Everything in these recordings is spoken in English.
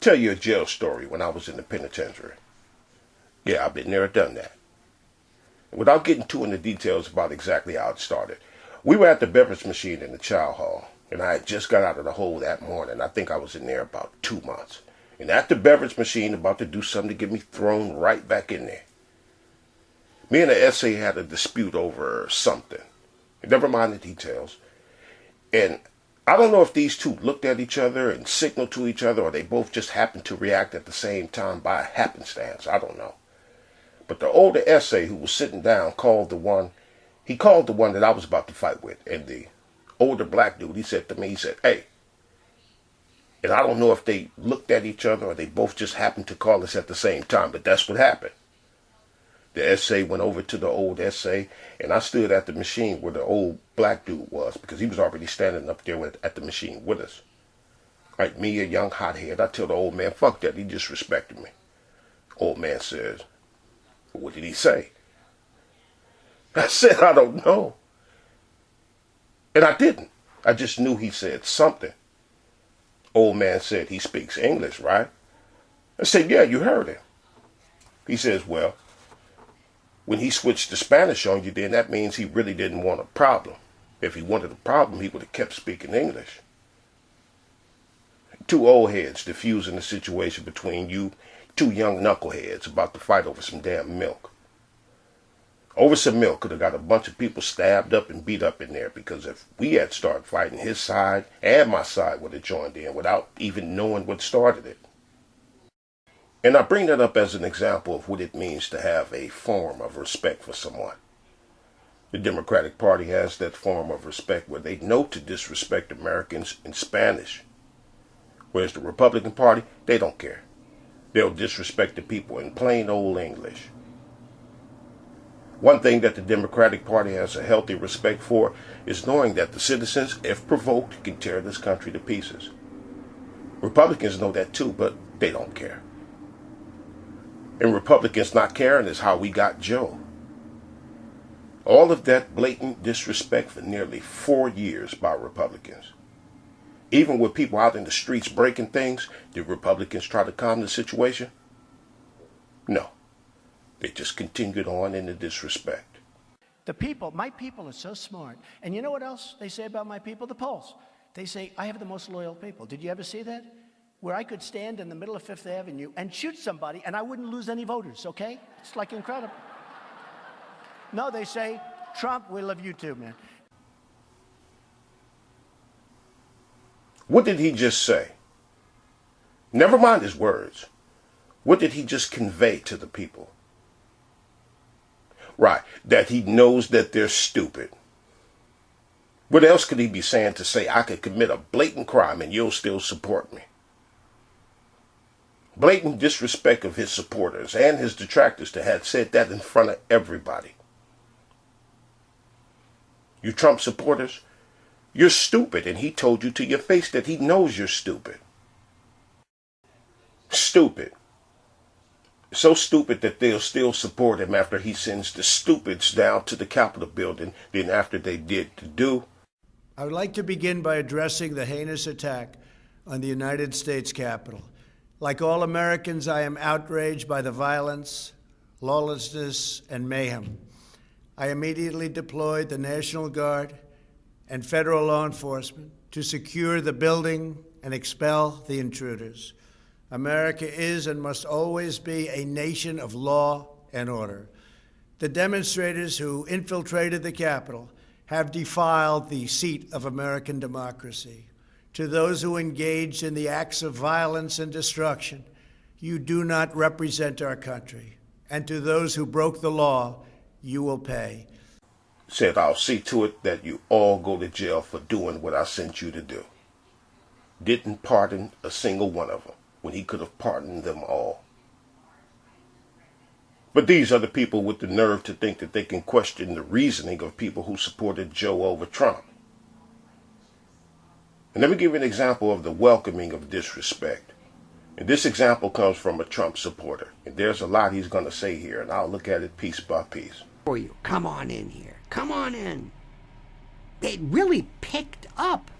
tell you a jail story when I was in the penitentiary. Yeah, I've been there, done that. Without getting too into details about exactly how it started, we were at the beverage machine in the chow hall, and I had just got out of the hole that morning. I think I was in there about 2 months. And at the beverage machine, about to do something to get me thrown right back in there. Me and the SA had a dispute over something. Never mind the details. And I don't know if these two looked at each other and signaled to each other, or they both just happened to react at the same time by a happenstance. I don't know. But the older SA who was sitting down called the one that I was about to fight with. And the older black dude, he said to me, he said, "Hey." And I don't know if they looked at each other or they both just happened to call us at the same time, but that's what happened. The SA went over to the old SA, and I stood at the machine where the old black dude was, because he was already standing up there at the machine with us. Like me, a young hothead, I tell the old man, fuck that, he disrespected me. Old man says, "What did he say?" I said, "I don't know." And I didn't. I just knew he said something. Old man said, "He speaks English, right?" I said, "Yeah, you heard him." He says, "Well, when he switched to Spanish on you, then that means he really didn't want a problem. If he wanted a problem, he would have kept speaking English." Two old heads diffusing the situation between you two young knuckleheads about to fight over some damn milk. Over some milk could have got a bunch of people stabbed up and beat up in there, because if we had started fighting, his side and my side would have joined in without even knowing what started it. And I bring that up as an example of what it means to have a form of respect for someone. The Democratic Party has that form of respect where they know to disrespect Americans in Spanish. Whereas the Republican Party, they don't care. They'll disrespect the people in plain old English. One thing that the Democratic Party has a healthy respect for is knowing that the citizens, if provoked, can tear this country to pieces. Republicans know that too, but they don't care. And Republicans not caring is how we got Joe. All of that blatant disrespect for nearly 4 years by Republicans. Even with people out in the streets breaking things, did Republicans try to calm the situation? No. They just continued on in the disrespect. The people, my people are so smart. And you know what else they say about my people? The polls. They say, I have the most loyal people. Did you ever see that? Where I could stand in the middle of Fifth Avenue and shoot somebody and I wouldn't lose any voters, okay? It's like incredible. No, they say, Trump, we love you too, man. What did he just say? Never mind his words. What did he just convey to the people? Right, that he knows that they're stupid. What else could he be saying to say, I could commit a blatant crime and you'll still support me? Blatant disrespect of his supporters and his detractors to have said that in front of everybody. You Trump supporters, you're stupid, and he told you to your face that he knows you're stupid. Stupid. So stupid that they'll still support him after he sends the stupids down to the Capitol building, then after they did to do. I would like to begin by addressing the heinous attack on the United States Capitol. Like all Americans, I am outraged by the violence, lawlessness, and mayhem. I immediately deployed the National Guard and federal law enforcement to secure the building and expel the intruders. America is and must always be a nation of law and order. The demonstrators who infiltrated the Capitol have defiled the seat of American democracy. To those who engaged in the acts of violence and destruction, you do not represent our country. And to those who broke the law, you will pay. Said, I'll see to it that you all go to jail for doing what I sent you to do. Didn't pardon a single one of them when he could have pardoned them all. But these are the people with the nerve to think that they can question the reasoning of people who supported Joe over Trump. And let me give you an example of the welcoming of disrespect. And this example comes from a Trump supporter. And there's a lot he's going to say here, and I'll look at it piece by piece. For you, come on in here. Come on in. They really picked up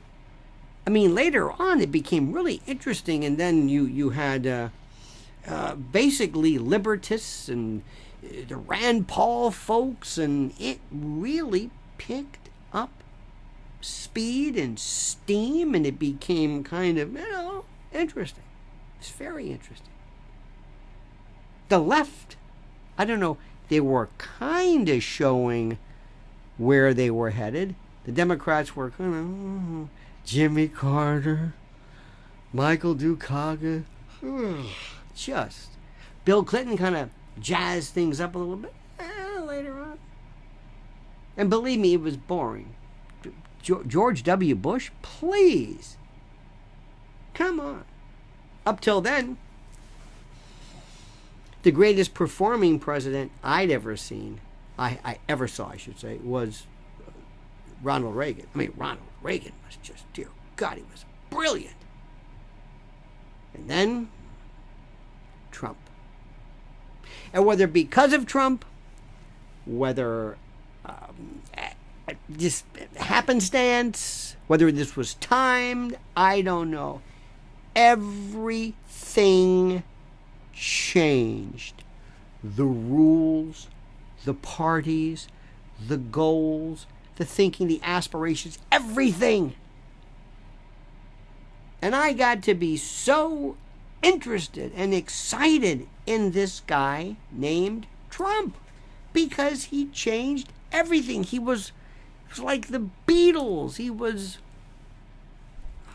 I mean, later on it became really interesting, and then you had basically libertists and the Rand Paul folks, and it really picked up speed and steam, and it became kind of, interesting. It's very interesting. The left, I don't know, they were kind of showing where they were headed. The Democrats were kind of Jimmy Carter, Michael Dukakis, just. Bill Clinton kind of jazzed things up a little bit later on. And believe me, it was boring. George W. Bush, please. Come on. Up till then, the greatest performing president I'd ever seen, I ever saw, I should say, was Ronald Reagan. I mean, Ronald Reagan was just, dear God, he was brilliant. And then, Trump. And whether because of Trump, whether just happenstance, whether this was timed, I don't know. Everything changed. The rules, the parties, the goals, the thinking, the aspirations, everything. And I got to be so interested and excited in this guy named Trump because he changed everything. He was like the Beatles. He was,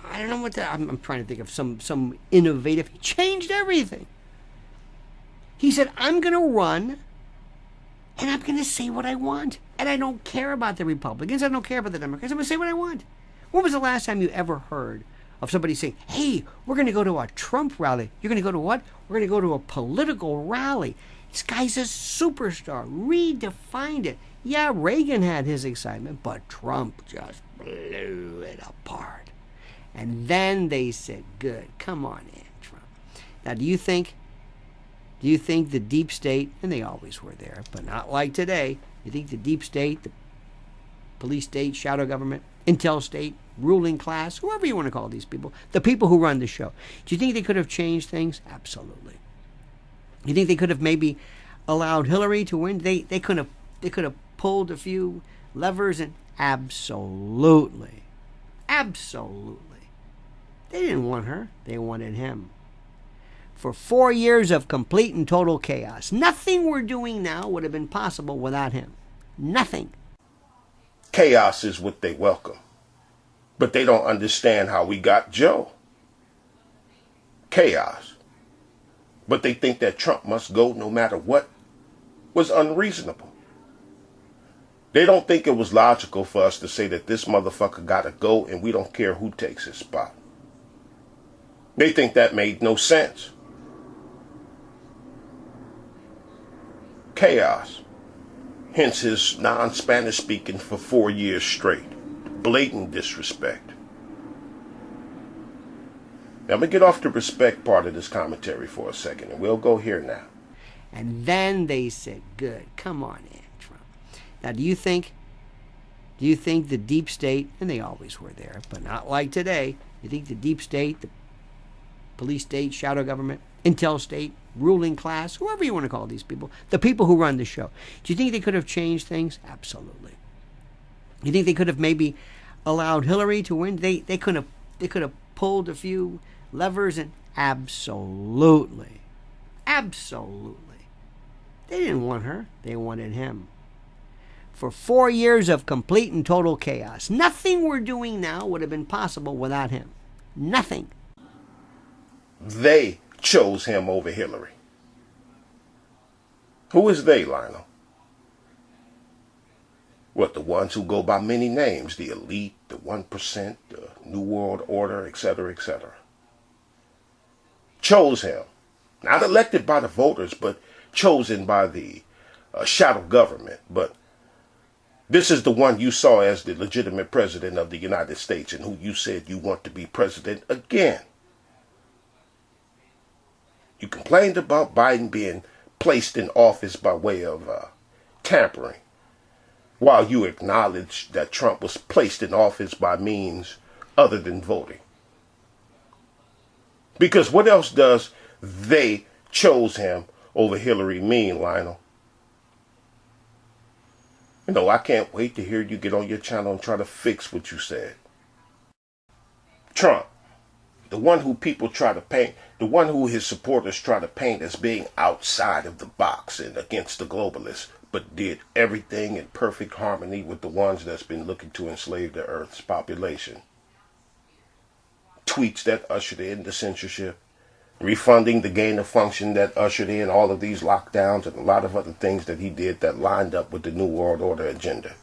I don't know what I'm trying to think of some innovative. He changed everything. He said, I'm going to run and I'm going to say what I want. And I don't care about the Republicans. I don't care about the Democrats. I'm going to say what I want. When was the last time you ever heard of somebody saying, hey, we're going to go to a Trump rally? You're going to go to what? We're going to go to a political rally. This guy's a superstar. Redefined it. Yeah, Reagan had his excitement, but Trump just blew it apart. And then they said, good, come on in, Trump. Now, do you think the deep state, and they always were there, but not like today, you think the deep state, the police state, shadow government, intel state, ruling class, whoever you want to call these people, the people who run the show, do you think they could have changed things? Absolutely. You think they could have maybe allowed Hillary to win? They could have pulled a few levers, and absolutely. They didn't want her. They wanted him. For 4 years of complete and total chaos. Nothing we're doing now would have been possible without him. Nothing. Chaos is what they welcome. But they don't understand how we got Joe. Chaos. But they think that Trump must go no matter what was unreasonable. They don't think it was logical for us to say that this motherfucker gotta go and we don't care who takes his spot. They think that made no sense. Chaos. Hence his non-Spanish speaking for 4 years straight. Blatant disrespect. Now I'm going to get off the respect part of this commentary for a second, and we'll go here now. And then they said, good, come on in, Trump. Now, do you think the deep state, and they always were there, but not like today, you think the deep state, the police state, shadow government, intel state, ruling class, whoever you want to call these people, the people who run the show, do you think they could have changed things? Absolutely. You think they could have maybe allowed Hillary to win? They could have pulled a few levers, and absolutely. They didn't want her. They wanted him. For 4 years of complete and total chaos. Nothing we're doing now would have been possible without him. Nothing. They chose him over Hillary. Who is they, Lionel? What, the ones who go by many names, the elite, the 1%, the New World Order, etc., etc. Chose him. Not elected by the voters, but chosen by the shadow government. But this is the one you saw as the legitimate president of the United States and who you said you want to be president again. You complained about Biden being placed in office by way of tampering, while you acknowledged that Trump was placed in office by means other than voting. Because what else does they chose him over Hillary mean, Lionel? You know, I can't wait to hear you get on your channel and try to fix what you said. Trump, the one who people try to paint, the one who his supporters try to paint as being outside of the box and against the globalists, but did everything in perfect harmony with the ones that's been looking to enslave the Earth's population. Tweets that ushered in the censorship, refunding the gain of function that ushered in all of these lockdowns and a lot of other things that he did that lined up with the New World Order agenda.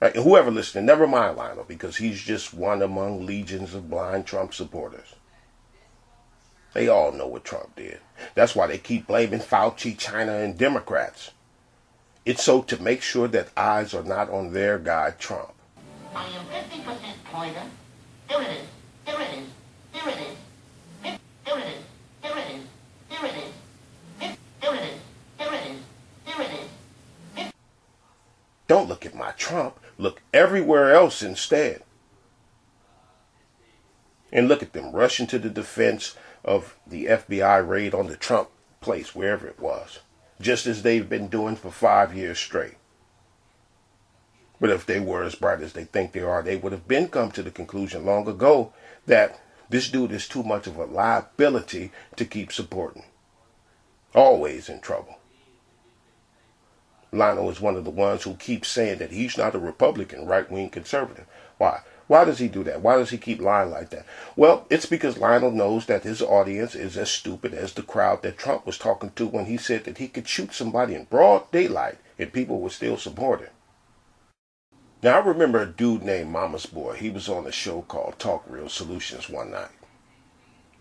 Right? And whoever listening, never mind Lionel, because he's just one among legions of blind Trump supporters. They all know what Trump did. That's why they keep blaming Fauci, China, and Democrats. It's so to make sure that eyes are not on their guy, Trump. I am 50% pointer. Here it is. Here it is. Here it is. Here it is. Here it is. Here it is. Here it is. Here it is. Here it is. Don't look at my Trump. Look everywhere else instead. And look at them rushing to the defense of the FBI raid on the Trump place, wherever it was, just as they've been doing for 5 years straight. But if they were as bright as they think they are, they would have been come to the conclusion long ago that this dude is too much of a liability to keep supporting. Always in trouble. Lionel is one of the ones who keeps saying that he's not a Republican, right-wing conservative. Why? Why does he do that? Why does he keep lying like that? Well, it's because Lionel knows that his audience is as stupid as the crowd that Trump was talking to when he said that he could shoot somebody in broad daylight and people would still support him. Now, I remember a dude named Mama's Boy. He was on a show called Talk Real Solutions one night.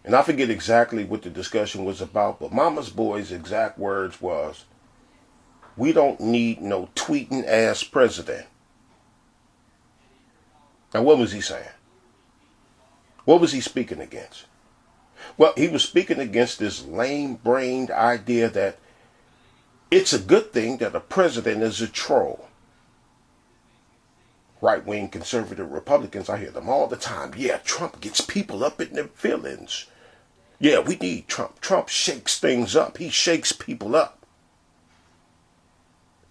And I forget exactly what the discussion was about, but Mama's Boy's exact words was, "We don't need no tweeting ass president." Now, what was he saying? What was he speaking against? Well, he was speaking against this lame-brained idea that it's a good thing that a president is a troll. Right-wing conservative Republicans, I hear them all the time. Yeah, Trump gets people up in their feelings. Yeah, we need Trump. Trump shakes things up. He shakes people up.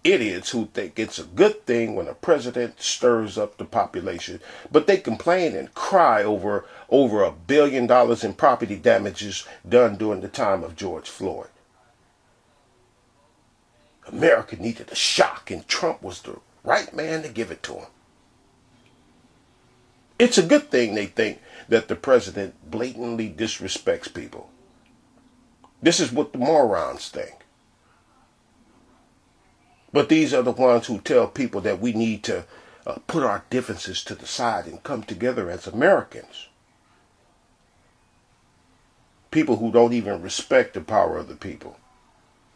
Idiots who think it's a good thing when a president stirs up the population, but they complain and cry over $1 billion in property damages done during the time of George Floyd. America needed a shock, and Trump was the right man to give it to him. It's a good thing they think that the president blatantly disrespects people. This is what the morons think. But these are the ones who tell people that we need to put our differences to the side and come together as Americans. People who don't even respect the power of the people.